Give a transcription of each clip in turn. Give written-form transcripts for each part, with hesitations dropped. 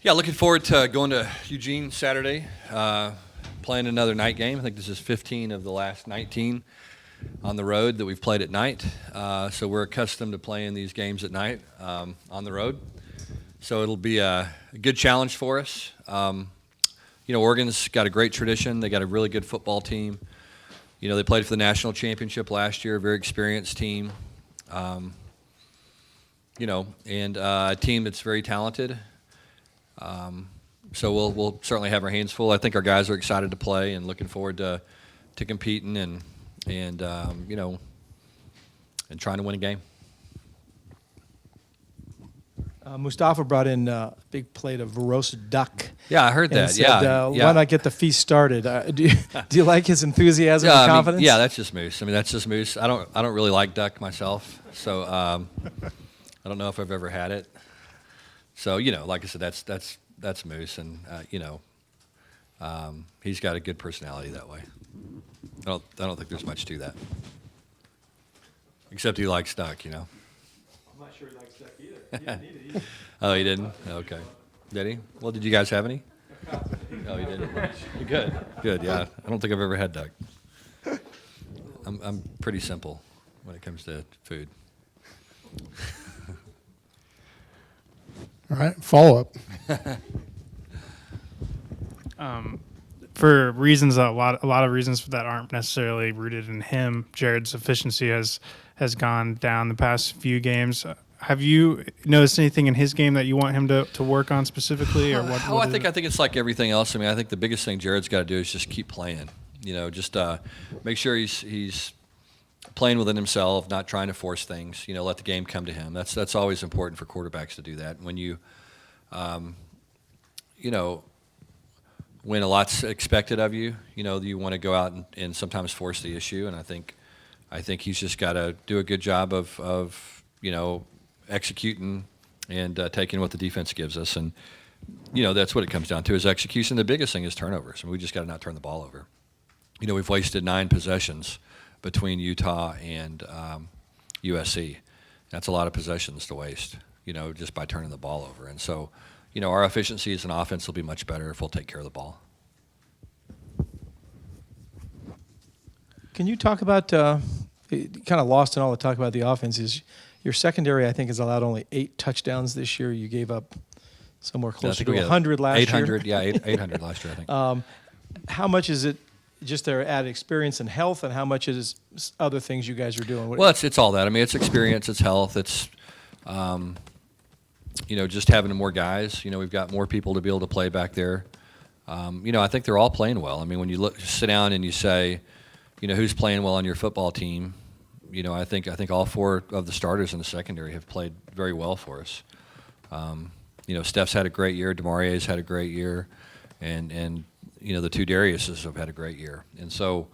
Yeah, looking forward to going to Eugene Saturday, playing another night game. I think this is 15 of the last 19 on the road that we've played at night. So we're accustomed to playing these games at night on the road. So it'll be a good challenge for us. Oregon's got a great tradition. They got a really good football team. They played for the national championship last year, a very experienced team. And a team that's very talented. So we'll certainly have our hands full. I think our guys are excited to play and looking forward to competing and trying to win a game. Mustafa brought in a big plate of roasted duck. Yeah, I heard that. Said, why not get the feast started? Do you like his enthusiasm and confidence? That's just Moose. That's just Moose. I don't really like duck myself, so I don't know if I've ever had it. So like I said, that's Moose, and he's got a good personality that way. I don't think there's much to that, except he likes duck. I'm not sure he likes duck either. He didn't eat it either. Oh, he didn't? Okay. Did he? Well, did you guys have any? Oh, you didn't. Good. Good. Yeah. I don't think I've ever had duck. I'm pretty simple when it comes to food. All right, follow-up. For reasons a lot of reasons that aren't necessarily rooted in him, Jared's efficiency has gone down the past few games. Have you noticed anything in his game that you want him to work on specifically, or what? I think it's like everything else. I think the biggest thing Jared's got to do is just keep playing. Just make sure he's playing within himself, not trying to force things. Let the game come to him. That's always important for quarterbacks to do that. When you, when a lot's expected of you, you want to go out and sometimes force the issue. And I think he's just got to do a good job of executing and taking what the defense gives us. And that's what it comes down to is execution. The biggest thing is turnovers. We just got to not turn the ball over. We've wasted 9 possessions between Utah and USC. That's a lot of possessions to waste, just by turning the ball over. And so, our efficiency as an offense will be much better if we'll take care of the ball. Can you talk about, kind of lost in all the talk about the offense, is your secondary, I think, has allowed only 8 touchdowns this year. You gave up somewhere closer to 100 last 800, year. 800 last year, I think. How much is it just their added experience and health, and how much is other things you guys are doing? Well, it's all that. It's experience, it's health, it's just having more guys. We've got more people to be able to play back there. I think they're all playing well. When you sit down and you say, who's playing well on your football team, I think all 4 of the starters in the secondary have played very well for us. Steph's had a great year, Demarie's had a great year, and the 2 Dariuses have had a great year. And so,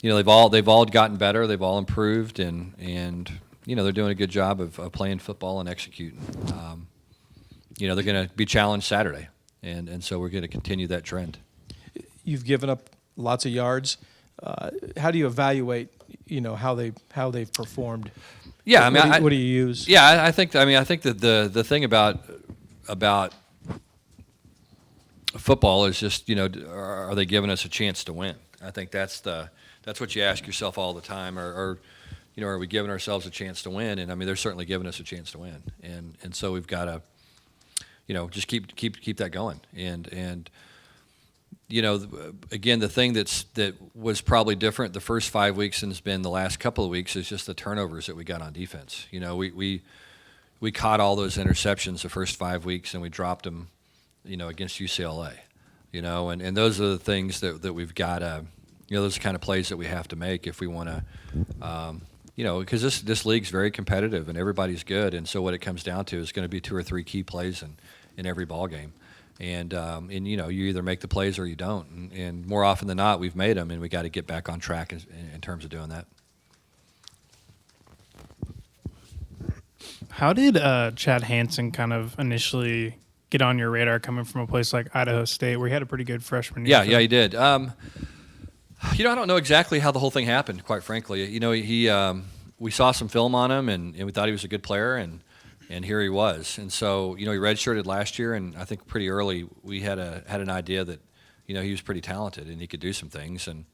they've all gotten better, they've all improved, and they're doing a good job of playing football and executing. They're going to be challenged Saturday, and so we're going to continue that trend. You've given up lots of yards. How do you evaluate, how they've performed? Yeah, what do you use? Yeah, I think that the thing about football is just, are they giving us a chance to win? I think that's what you ask yourself all the time, or are we giving ourselves a chance to win? And they're certainly giving us a chance to win, and so we've got to, just keep that going. And again, the thing that was probably different the first 5 weeks and has been the last couple of weeks is just the turnovers that we got on defense. We caught all those interceptions the first 5 weeks, and we dropped them, against UCLA. And those are the things that we've got to, those are the kind of plays that we have to make if we want to, because this league's very competitive and everybody's good, and so what it comes down to is going to be 2 or 3 key plays in every ball game, and you either make the plays or you don't, and more often than not we've made them, and we got to get back on track in terms of doing that. How did Chad Hansen kind of initially get on your radar coming from a place like Idaho State, where he had a pretty good freshman year? Yeah, he did. I don't know exactly how the whole thing happened, quite frankly. We saw some film on him, and we thought he was a good player, and And here he was. And so, he redshirted last year, and I think pretty early we had an idea that, he was pretty talented and he could do some things. And,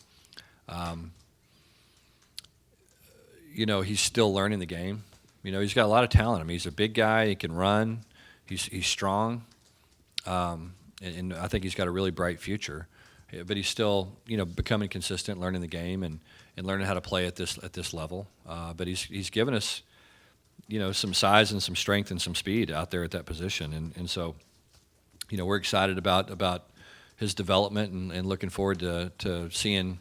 he's still learning the game. He's got a lot of talent. I mean, he's a big guy. He can run. He's strong. And I think he's got a really bright future. But he's still, becoming consistent, learning the game and learning how to play at this level. But he's given us, some size and some strength and some speed out there at that position. And so, we're excited about his development and looking forward to seeing,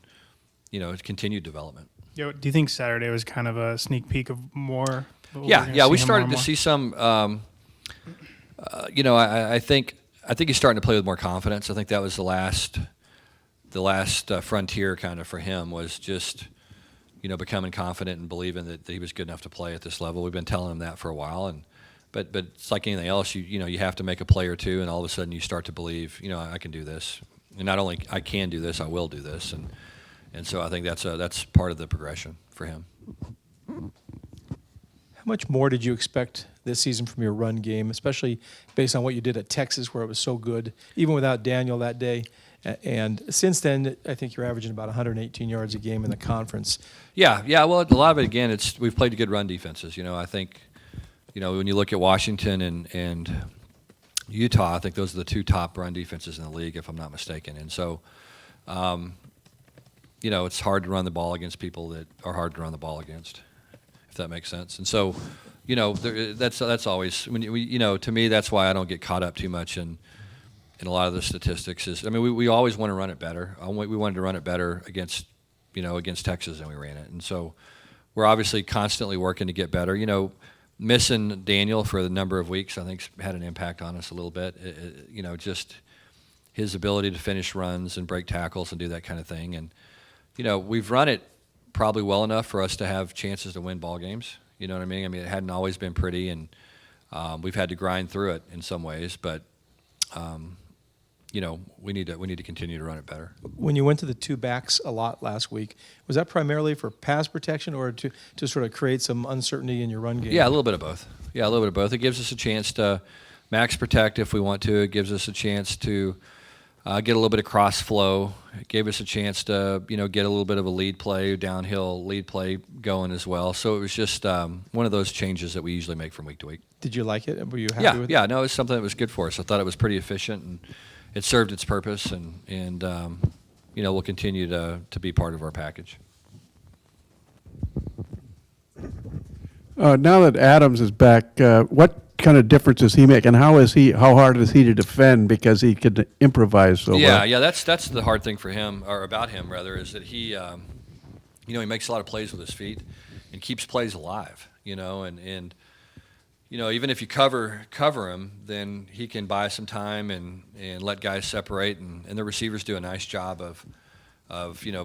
continued development. Do you think Saturday was kind of a sneak peek of more? Yeah, we started to see some. I think he's starting to play with more confidence. I think that was the last frontier kind of for him was just, becoming confident and believing that he was good enough to play at this level. We've been telling him that for a while, but it's like anything else. You have to make a play or two, and all of a sudden you start to believe, I can do this. And not only I can do this, I will do this. And so I think that's part of the progression for him. How much more did you expect this season from your run game, especially based on what you did at Texas, where it was so good, even without Daniel that day? And since then, I think you're averaging about 118 yards a game in the conference. Yeah. Well, a lot of it, again, we've played good run defenses. I think, when you look at Washington and Utah, I think those are the two top run defenses in the league, if I'm not mistaken. And so, it's hard to run the ball against people that are hard to run the ball against, if that makes sense. And so, that's always, to me, that's why I don't get caught up too much in a lot of the statistics. We always want to run it better. We wanted to run it better against Texas than we ran it. And so we're obviously constantly working to get better. Missing Daniel for the number of weeks, I think, had an impact on us a little bit. Just his ability to finish runs and break tackles and do that kind of thing. And, we've run it probably well enough for us to have chances to win ball games. You know what I mean? It hadn't always been pretty, and we've had to grind through it in some ways. But, we need to continue to run it better. When you went to the two backs a lot last week, was that primarily for pass protection or to sort of create some uncertainty in your run game? Yeah, a little bit of both. It gives us a chance to max protect if we want to. It gives us a chance to get a little bit of cross flow. It gave us a chance to, get a little bit of a lead play, downhill lead play going as well. So it was just one of those changes that we usually make from week to week. Did you like it? Were you happy with it? Yeah, no, it was something that was good for us. I thought it was pretty efficient, and it served its purpose, and we'll continue to be part of our package. Now that Adams is back, what kind of difference does he make, and how hard is he to defend because he could improvise so well? Yeah, that's the hard thing for him, or about him rather, is that he he makes a lot of plays with his feet and keeps plays alive, and even if you cover him, then he can buy some time and let guys separate, and the receivers do a nice job of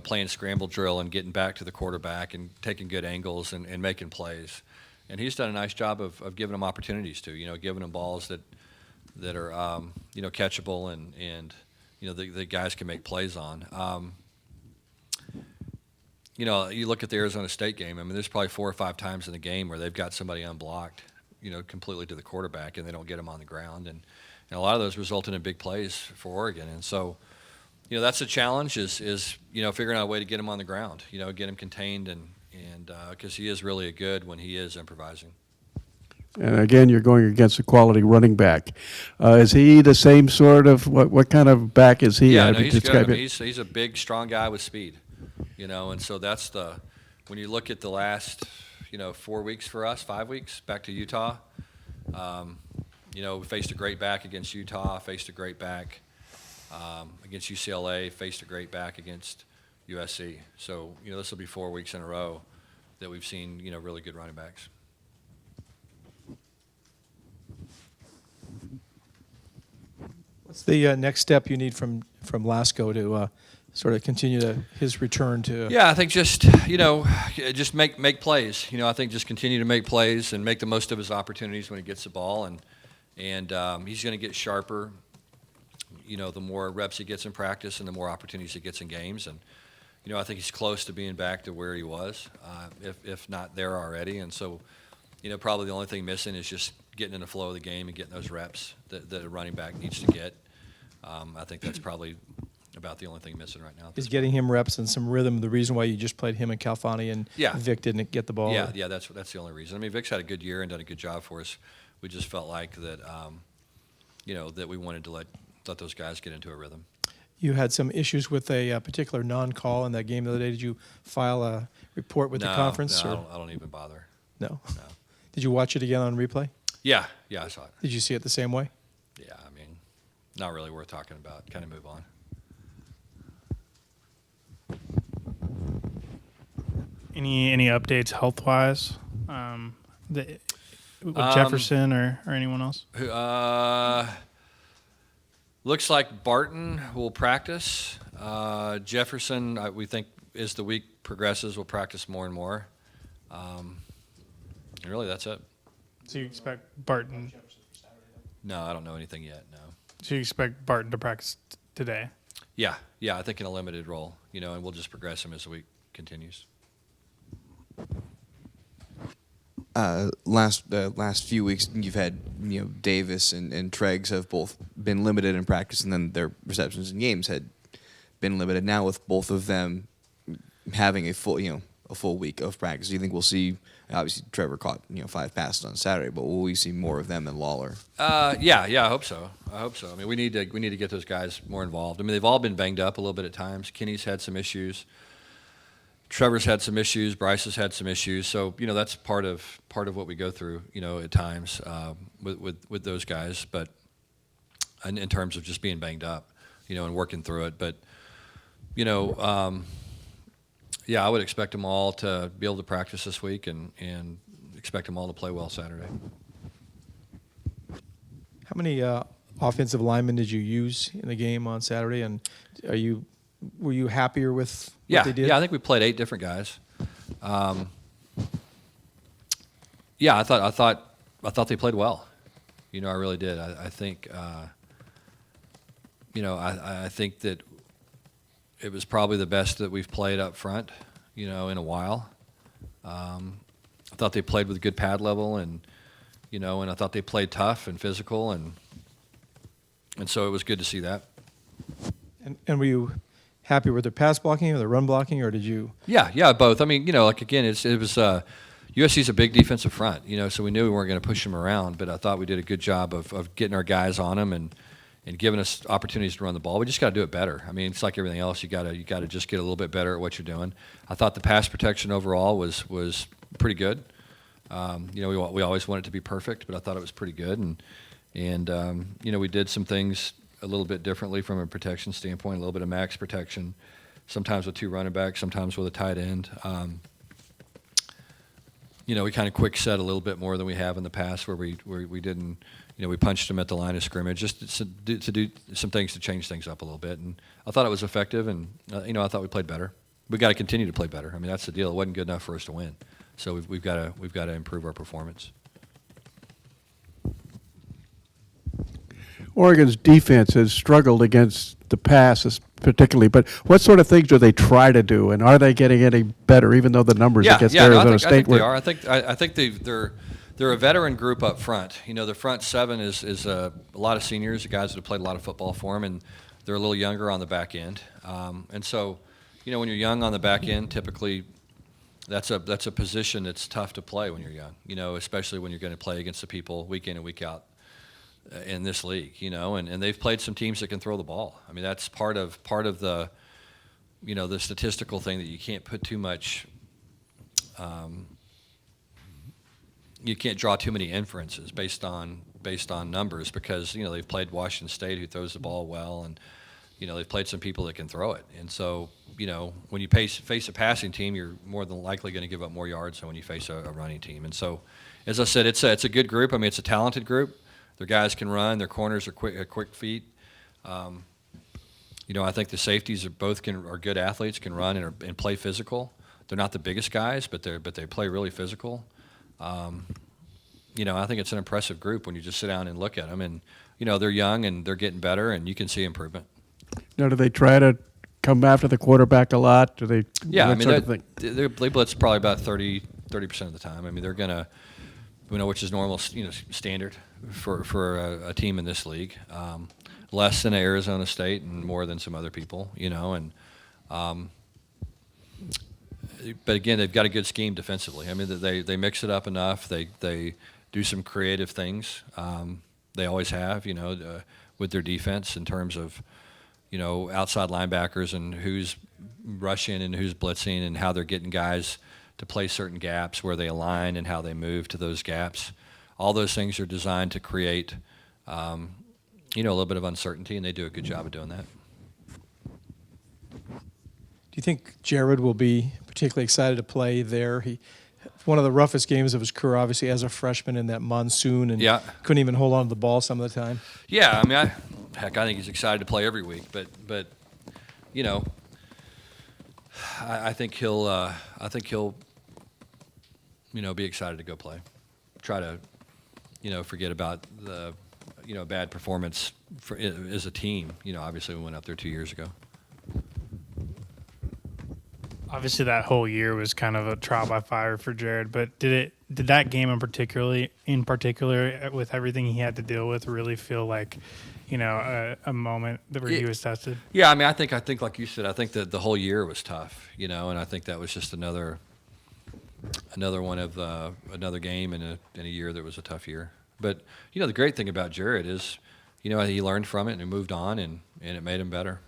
playing scramble drill and getting back to the quarterback and taking good angles and making plays. And he's done a nice job of giving them opportunities to, giving them balls that are catchable and the guys can make plays on. You look at the Arizona State game. There's probably 4 or 5 times in the game where they've got somebody unblocked, completely to the quarterback, and they don't get them on the ground. And a lot of those resulted in big plays for Oregon. And so, that's a challenge is figuring out a way to get him on the ground, get him contained and because he is really good when he is improvising. And again, you're going against a quality running back. Is he the same sort of what kind of back is he? Yeah, no, he's good. He's a big, strong guy with speed, and so that's when you look at the last 4 weeks for us, 5 weeks back to Utah. We faced a great back against Utah, faced a great back against UCLA, faced a great back against USC. So, this will be 4 weeks in a row that we've seen, really good running backs. What's the next step you need from Lasco to sort of continue his return to? Yeah, I think just make plays. I think just continue to make plays and make the most of his opportunities when he gets the ball, and he's going to get sharper. The more reps he gets in practice and the more opportunities he gets in games, and I think he's close to being back to where he was, if not there already. And so, Probably the only thing missing is just getting in the flow of the game and getting those reps that a running back needs to get. I think that's probably about the only thing missing right now. Is getting him reps and some rhythm the reason why you just played him and Calfani and Yeah. Vic didn't get the ball? Yeah, that's the only reason. I mean, Vic's had a good year and done a good job for us. We just felt like that, that we wanted to let those guys get into a rhythm. You had some issues with a particular non-call in that game the other day. Did you file a report with the conference? No, I don't even bother. No. No. Did you watch it again on replay? Yeah, I saw it. Did you see it the same way? Yeah, I mean, not really worth talking about. Kind of move on. Any updates health wise? With Jefferson or anyone else? Looks like Barton will practice. Jefferson, we think, as the week progresses, will practice more and more. And really, that's it. So you expect Barton? No, I don't know anything yet. No. So you expect Barton to practice today? Yeah, I think in a limited role, and we'll just progress him as the week continues. Last few weeks, you've had Davis and Treggs have both been limited in practice, and then their receptions in games had been limited. Now with both of them having a full week of practice, do you think we'll see? Obviously, Trevor caught 5 passes on Saturday, but will we see more of them than Lawler? Yeah, I hope so. I mean, we need to get those guys more involved. I mean, they've all been banged up a little bit at times. Kenny's had some issues. Trevor's had some issues. Bryce has had some issues. So that's part of what we go through. At times with those guys, but in terms of just being banged up, and working through it. But I would expect them all to be able to practice this week, and expect them all to play well Saturday. How many offensive linemen did you use in the game on Saturday? And were you happier with what they did? Yeah, I think we played 8 different guys. I thought they played well. I really did. I think I think that it was probably the best that we've played up front, in a while. I thought they played with good pad level, and I thought they played tough and physical, and so it was good to see that. And were you happy with their pass blocking or their run blocking, or did you? Yeah, both. I mean, again, it was USC's a big defensive front, so we knew we weren't going to push them around, but I thought we did a good job of getting our guys on them and giving us opportunities to run the ball. We just got to do it better. I mean, it's like everything else. You got to just get a little bit better at what you're doing. I thought the pass protection overall was pretty good. We always want it to be perfect, but I thought it was pretty good, and we did some things a little bit differently from a protection standpoint, a little bit of max protection, sometimes with 2 running backs, sometimes with a tight end. We kind of quick set a little bit more than we have in the past, where we didn't, we punched them at the line of scrimmage, just to do some things to change things up a little bit. And I thought it was effective, and I thought we played better. We got to continue to play better. I mean, that's the deal. It wasn't good enough for us to win, so we've got to improve our performance. Oregon's defense has struggled against the pass, particularly. But what sort of things do they try to do, and are they getting any better? Even though the numbers against Arizona State I think were, they are. I think they're a veteran group up front. The front 7 is a lot of seniors, guys that have played a lot of football for them, and they're a little younger on the back end. And so, when you're young on the back end, typically that's a position that's tough to play when you're young. Especially when you're going to play against the people week in and week out in this league. And they've played some teams that can throw the ball. I mean, that's part of the the statistical thing, that you can't put too much. You can't draw too many inferences based on numbers, because they've played Washington State, who throws the ball well, and they've played some people that can throw it. And so when you face a passing team, you're more than likely going to give up more yards than when you face a running team. And so, as I said, it's a good group. I mean, it's a talented group. Their guys can run. Their corners are quick feet. I think the safeties are good athletes, can run and play physical. They're not the biggest guys, but they play really physical. I think it's an impressive group when you just sit down and look at them, and they're young and they're getting better, and you can see improvement. Now, do they try to come after the quarterback a lot? Do they? Yeah, what sort of thing? they blitz probably about 30% of the time. I mean, they're gonna which is normal, standard for a team in this league. Less than Arizona State and more than some other people, and but again, they've got a good scheme defensively. I mean, they mix it up enough. They do some creative things. They always have, with their defense in terms of, outside linebackers and who's rushing and who's blitzing and how they're getting guys to play certain gaps, where they align and how they move to those gaps. All those things are designed to create, a little bit of uncertainty, and they do a good job of doing that. Do you think Jared will be particularly excited to play there? One of the roughest games of his career, obviously, as a freshman in that monsoon, and couldn't even hold on to the ball some of the time. Yeah, I mean, I think he's excited to play every week, but I think he'll be excited to go play. Try to, forget about the, bad performance as a team. Obviously we went up there 2 years ago. Obviously, that whole year was kind of a trial by fire for Jared. But did that game in particular, with everything he had to deal with, really feel like, a moment where he was tested? Yeah, I mean, I think like you said, I think that the whole year was tough, and I think that was just another one of another game in a year that was a tough year. But the great thing about Jared is, he learned from it and moved on, and it made him better.